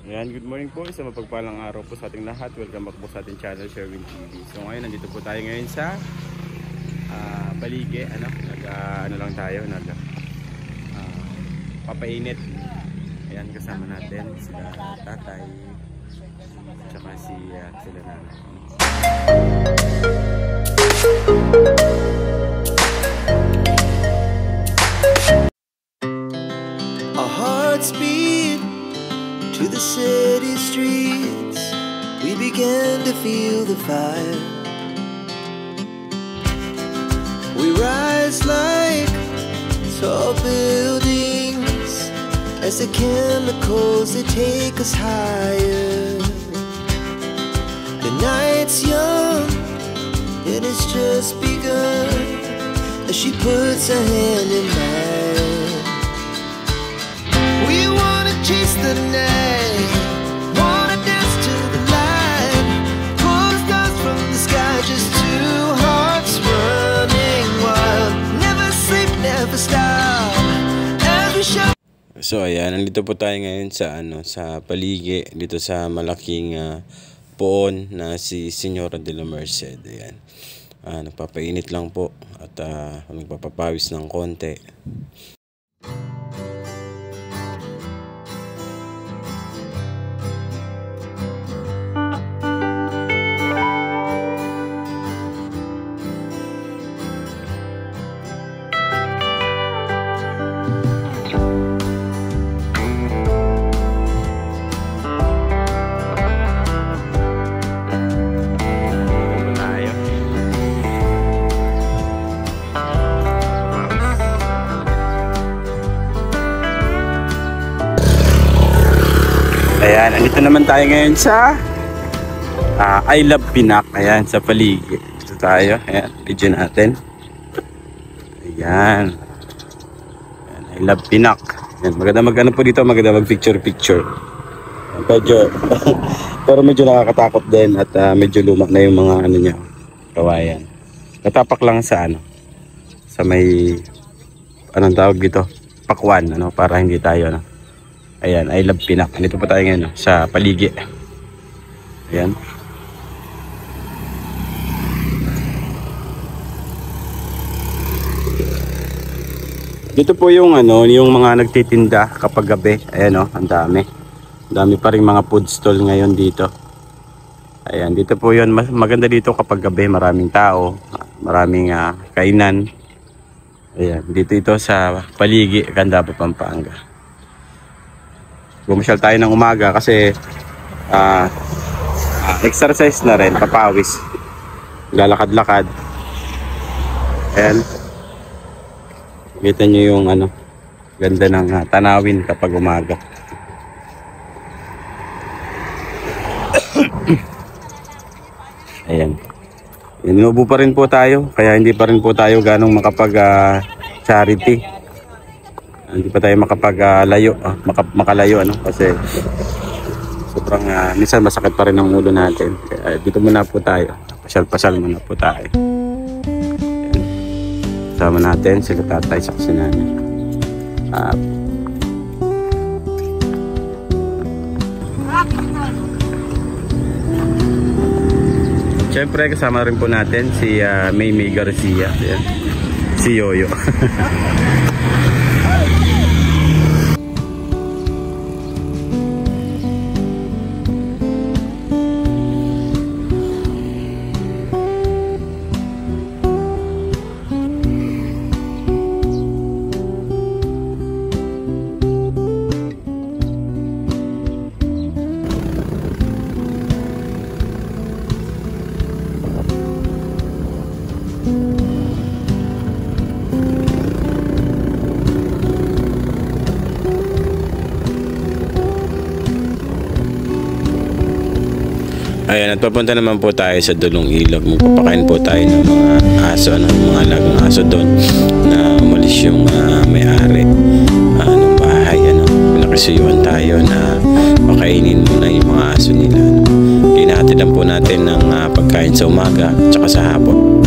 Ayan, good morning po. Sa mapagpalang araw po sa ating lahat. Welcome back po sa ating channel, Sherwin TV. So ngayon, nandito po tayo ngayon sa Balige. Ano lang tayo, papainit. Ayan, kasama natin sila tatay, tsaka sila nanay. Our hearts beat to the city streets. We began to feel the fire. We rise like tall buildings as the chemicals they take us higher. The night's young and it's just begun as she puts her hand in mine. We wanna chase the night, wanna dance to the light, pull the stars from the sky, just two hearts running wild. Never sleep, never stop as we show. So ayan, nandito po tayo ngayon sa sa Balige, dito sa malaking poon na si Señora de la Merced. Ayan. Nagpapainit lang po at nagpapapawis ng konti. Ayan, andito naman tayo ngayon sa I Love Pinac. Ayan, sa Balige. Dito tayo. Ayan, video natin. Ayan. Ayan, I Love Pinac. Ayan, maganda po dito, maganda mag picture. Medyo, pero medyo nakakatakot din at medyo luma na yung mga niya, kawayan. Natapak lang sa sa may, anong tawag dito? Pakwan, para hindi tayo, Ayan, I Love Pinac. Dito pa tayo ngayon sa Balige. Ayan. Dito po yung yung mga nagtitinda kapag gabi. Ayan ang dami. Ang dami pa ring mga food stall ngayon dito. Ayan, dito po 'yon. Maganda dito kapag gabi, maraming tao, maraming kainan. Ayan, dito ito sa Balige, Candaba, Pampanga. Bumasyal tayo ng umaga kasi exercise na rin, papawis, lalakad-lakad. Ayan, kita nyo yung ganda ng tanawin kapag umaga. Ayan, inuubo pa rin po tayo, kaya hindi pa rin po tayo ganong makapag charity. Hindi pa tayo makapaglayo, makalayo kasi sobrang minsan masakit pa rin ang ulo natin. Kaya dito muna po tayo. Pasyal-pasyal muna po tayo. Ayan. Kasama natin sila tatay sa sinanay. Siyempre kasama rin po natin si Maymay Garcia. Ayan. Si Yoyo. Ayan, at papunta naman po tayo sa Dulong Ilog. Magpapakain po tayo ng mga aso, mga alagang aso doon na umalis yung may-ari ng bahay. Pinakisuyuan tayo na pakainin muna yung mga aso nila. Hinahatidan po natin ng pagkain sa umaga at saka sa hapon.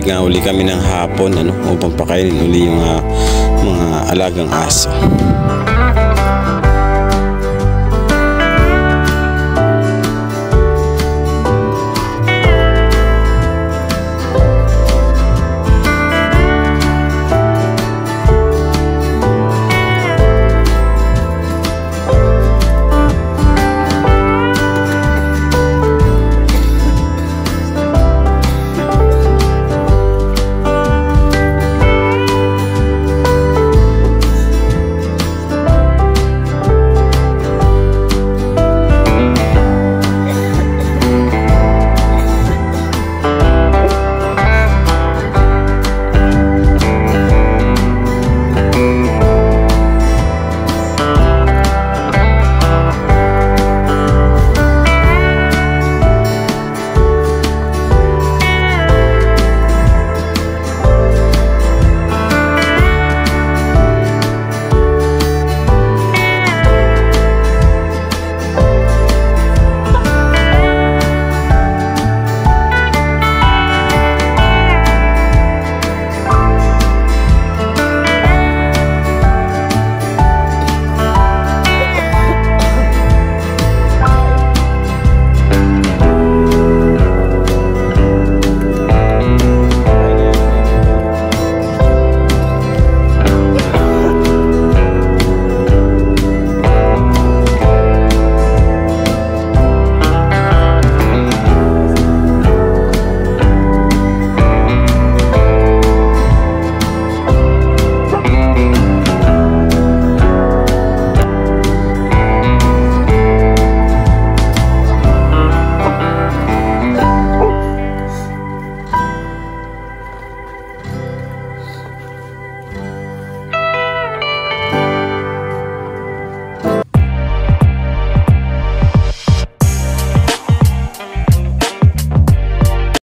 Bumalik nga uli kami ng hapon upang pakainin uli yung mga alagang aso.